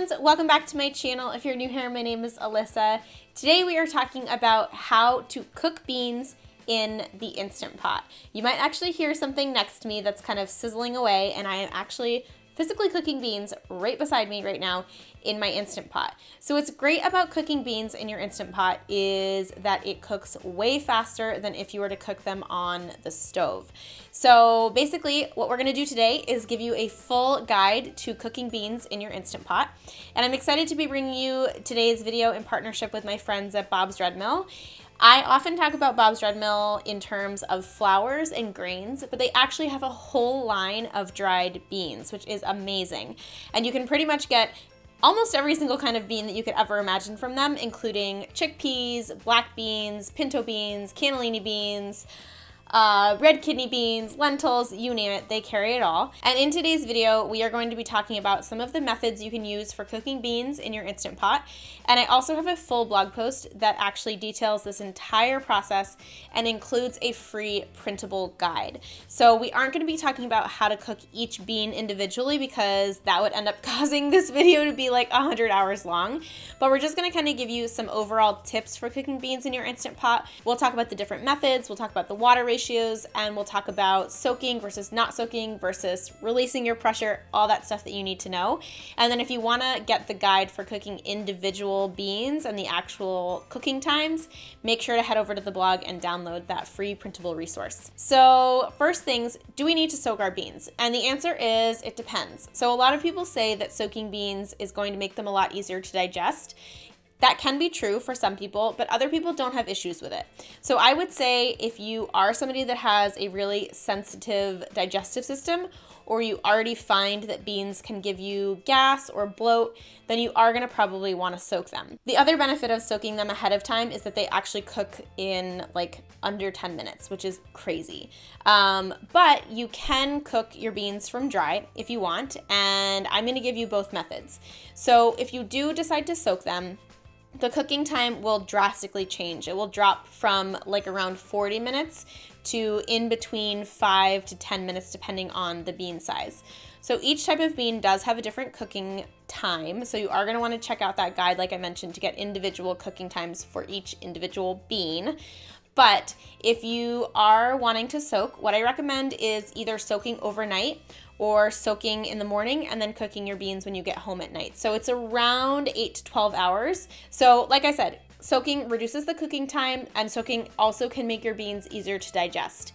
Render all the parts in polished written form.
friends, welcome back to my channel. If you're new here, my name is Alyssa. Today we are talking about how to cook beans in the Instant Pot. You might actually hear something next to me that's kind of sizzling away, and I am actually physically cooking beans right beside me right now in my Instant Pot. So what's great about cooking beans in your Instant Pot is that it cooks way faster than if you were to cook them on the stove. So basically what we're gonna do today is give you a full guide to cooking beans in your Instant Pot. And I'm excited to be bringing you today's video in partnership with my friends at Bob's Red Mill. I often talk about Bob's Red Mill in terms of flours and grains, but they actually have a whole line of dried beans, which is amazing. And you can pretty much get almost every single kind of bean that you could ever imagine from them, including chickpeas, black beans, pinto beans, cannellini beans, red kidney beans, lentils, you name it, they carry it all. And in today's video, we are going to be talking about some of the methods you can use for cooking beans in your Instant Pot. And I also have a full blog post that actually details this entire process and includes a free printable guide. So we aren't going to be talking about how to cook each bean individually because that would end up causing this video to be like 100 hours long. But we're just going to kind of give you some overall tips for cooking beans in your Instant Pot. We'll talk about the different methods, we'll talk about the water ratios, and we'll talk about soaking versus not soaking versus releasing your pressure, all that stuff that you need to know. And then if you want to get the guide for cooking individual beans and the actual cooking times, make sure to head over to the blog and download that free printable resource. So first things, do we need to soak our beans? And the answer is it depends. So a lot of people say that soaking beans is going to make them a lot easier to digest. That can be true for some people, but other people don't have issues with it. So I would say if you are somebody that has a really sensitive digestive system, or you already find that beans can give you gas or bloat, then you are gonna probably wanna soak them. The other benefit of soaking them ahead of time is that they actually cook in like under 10 minutes, which is crazy. But you can cook your beans from dry if you want, and I'm gonna give you both methods. So if you do decide to soak them, the cooking time will drastically change. It will drop from like around 40 minutes to in between 5 to 10 minutes depending on the bean size. So each type of bean does have a different cooking time. So you are going to want to check out that guide, like I mentioned, to get individual cooking times for each individual bean. But if you are wanting to soak, what I recommend is either soaking overnight or soaking in the morning and then cooking your beans when you get home at night. So it's around 8 to 12 hours. So like I said, soaking reduces the cooking time, and soaking also can make your beans easier to digest.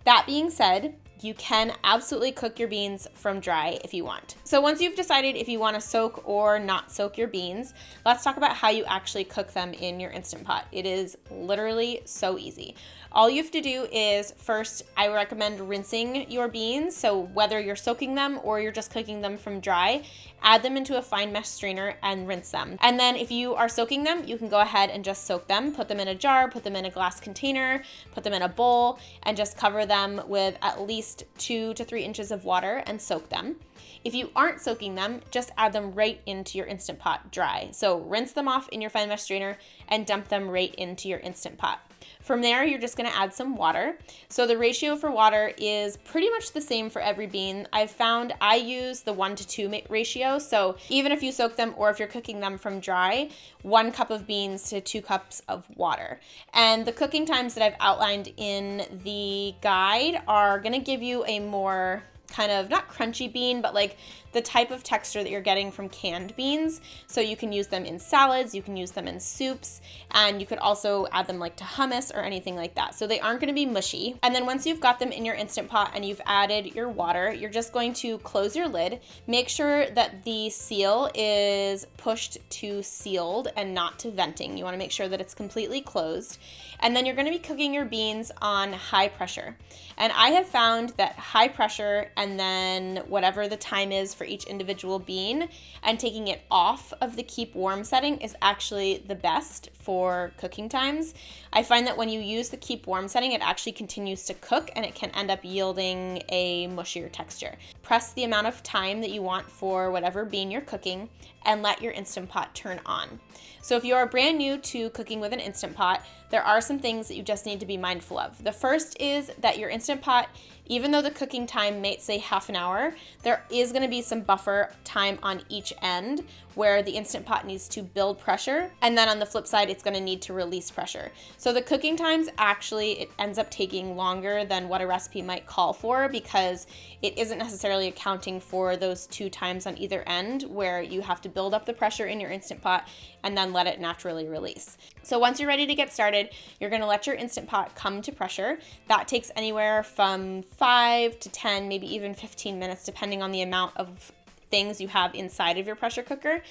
That being said, you can absolutely cook your beans from dry if you want. So once you've decided if you want to soak or not soak your beans, let's talk about how you actually cook them in your Instant Pot. It is literally so easy. All you have to do is first, I recommend rinsing your beans. So whether you're soaking them or you're just cooking them from dry, add them into a fine mesh strainer and rinse them. And then if you are soaking them, you can go ahead and just soak them, put them in a jar, put them in a glass container, put them in a bowl, and just cover them with at least 2 to 3 inches of water and soak them. If you aren't soaking them, just add them right into your Instant Pot dry. So rinse them off in your fine mesh strainer and dump them right into your Instant Pot. From there, you're just gonna add some water. So the ratio for water is pretty much the same for every bean. I've found I use the 1 to 2 ratio. So even if you soak them or if you're cooking them from dry, 1 cup of beans to 2 cups of water. And the cooking times that I've outlined in the guide are gonna give you a more kind of not crunchy bean, but like the type of texture that you're getting from canned beans. So you can use them in salads, you can use them in soups, and you could also add them like to hummus or anything like that. So they aren't going to be mushy. And then once you've got them in your Instant Pot and you've added your water, you're just going to close your lid. Make sure that the seal is pushed to sealed and not to venting. You want to make sure that it's completely closed. And then you're going to be cooking your beans on high pressure. And I have found that high pressure and then whatever the time is for each individual bean and taking it off of the keep warm setting is actually the best for cooking times. I find that when you use the keep warm setting, it actually continues to cook and it can end up yielding a mushier texture. Press the amount of time that you want for whatever bean you're cooking and let your Instant Pot turn on. So if you are brand new to cooking with an Instant Pot, there are some things that you just need to be mindful of. The first is that your Instant Pot, even though the cooking time may say half an hour, there is going to be some buffer time on each end where the Instant Pot needs to build pressure, and then on the flip side, it's gonna need to release pressure. So the cooking times actually, it ends up taking longer than what a recipe might call for because it isn't necessarily accounting for those 2 times on either end where you have to build up the pressure in your Instant Pot and then let it naturally release. So once you're ready to get started, you're gonna let your Instant Pot come to pressure. That takes anywhere from 5 to 10, maybe even 15 minutes, depending on the amount of things you have inside of your pressure cooker,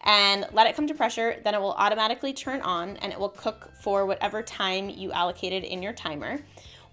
and let it come to pressure. Then it will automatically turn on and it will cook for whatever time you allocated in your timer.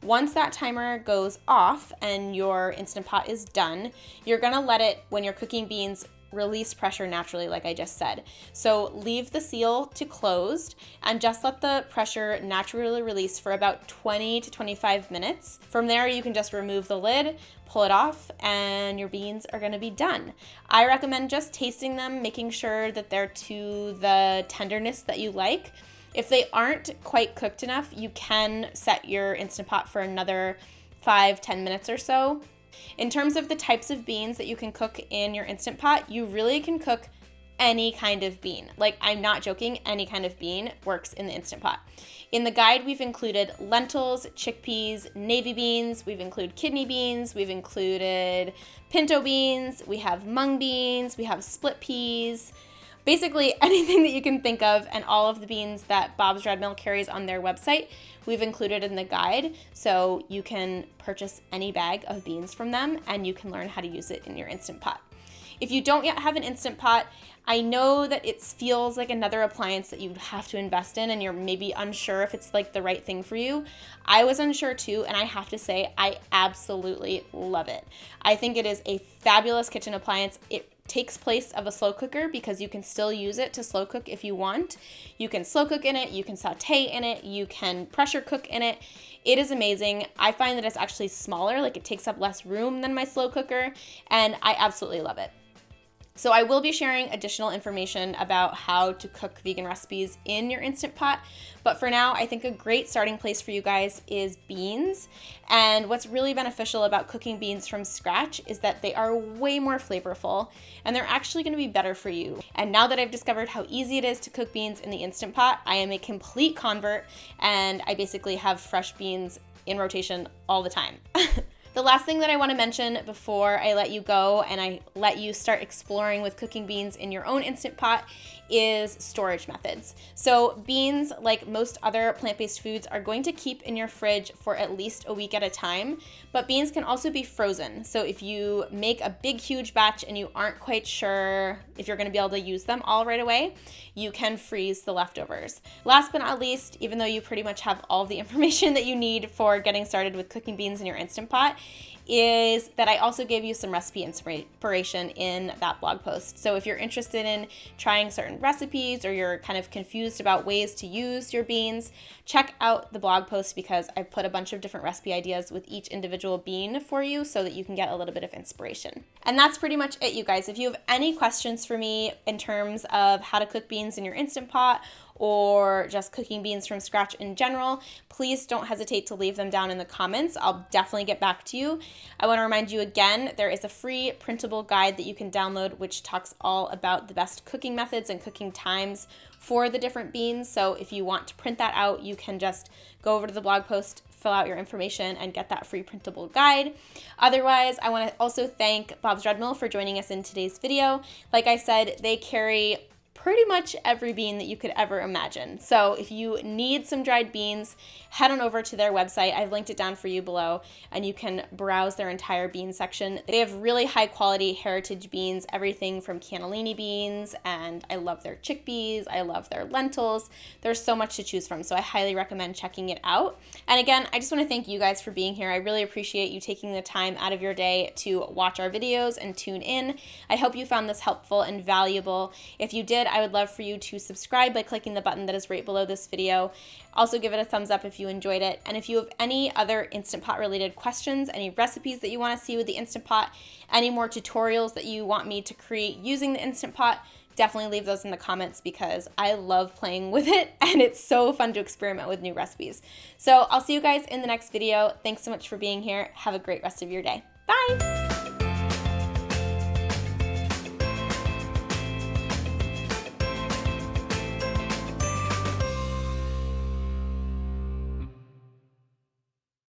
Once that timer goes off and your Instant Pot is done, you're gonna let it, when you're cooking beans, release pressure naturally, like I just said. So leave the seal to closed and just let the pressure naturally release for about 20 to 25 minutes. From there, you can just remove the lid, pull it off, and your beans are gonna be done. I recommend just tasting them, making sure that they're to the tenderness that you like. If they aren't quite cooked enough, you can set your Instant Pot for another 5-10 minutes or so. In terms of the types of beans that you can cook in your Instant Pot, you really can cook any kind of bean. Like, I'm not joking, any kind of bean works in the Instant Pot. In the guide, we've included lentils, chickpeas, navy beans, we've included kidney beans, we've included pinto beans, we have mung beans, we have split peas, basically anything that you can think of, and all of the beans that Bob's Red Mill carries on their website, we've included in the guide, so you can purchase any bag of beans from them and you can learn how to use it in your Instant Pot. If you don't yet have an Instant Pot, I know that it feels like another appliance that you have to invest in and you're maybe unsure if it's like the right thing for you. I was unsure too, and I have to say I absolutely love it. I think it is a fabulous kitchen appliance. It takes place of a slow cooker because you can still use it to slow cook if you want. You can slow cook in it, you can saute in it, you can pressure cook in it. It is amazing. I find that it's actually smaller, like it takes up less room than my slow cooker, and I absolutely love it. So I will be sharing additional information about how to cook vegan recipes in your Instant Pot, but for now, I think a great starting place for you guys is beans. And what's really beneficial about cooking beans from scratch is that they are way more flavorful and they're actually gonna be better for you. And now that I've discovered how easy it is to cook beans in the Instant Pot, I am a complete convert and I basically have fresh beans in rotation all the time. The last thing that I want to mention before I let you go and I let you start exploring with cooking beans in your own Instant Pot is storage methods. So beans, like most other plant-based foods, are going to keep in your fridge for at least a week at a time, but beans can also be frozen. So if you make a big, huge batch and you aren't quite sure if you're gonna be able to use them all right away, you can freeze the leftovers. Last but not least, even though you pretty much have all the information that you need for getting started with cooking beans in your Instant Pot, is that I also gave you some recipe inspiration in that blog post. So if you're interested in trying certain recipes or you're kind of confused about ways to use your beans, check out the blog post because I've put a bunch of different recipe ideas with each individual bean for you so that you can get a little bit of inspiration. And that's pretty much it, you guys. If you have any questions for me in terms of how to cook beans in your Instant Pot or just cooking beans from scratch in general, please don't hesitate to leave them down in the comments. I'll definitely get back to you. I want to remind you again, there is a free printable guide that you can download which talks all about the best cooking methods and cooking times for the different beans. So if you want to print that out, you can just go over to the blog post, fill out your information, and get that free printable guide. Otherwise, I want to also thank Bob's Red Mill for joining us in today's video. Like I said, they carry pretty much every bean that you could ever imagine. So if you need some dried beans, head on over to their website. I've linked it down for you below, and you can browse their entire bean section. They have really high quality heritage beans, everything from cannellini beans, and I love their chickpeas, I love their lentils. There's so much to choose from, so I highly recommend checking it out. And again, I just want to thank you guys for being here. I really appreciate you taking the time out of your day to watch our videos and tune in. I hope you found this helpful and valuable. If you did, I would love for you to subscribe by clicking the button that is right below this video. Also give it a thumbs up if you enjoyed it. And if you have any other Instant Pot related questions, any recipes that you want to see with the Instant Pot, any more tutorials that you want me to create using the Instant Pot, definitely leave those in the comments because I love playing with it and it's so fun to experiment with new recipes. So I'll see you guys in the next video. Thanks so much for being here. Have a great rest of your day. Bye!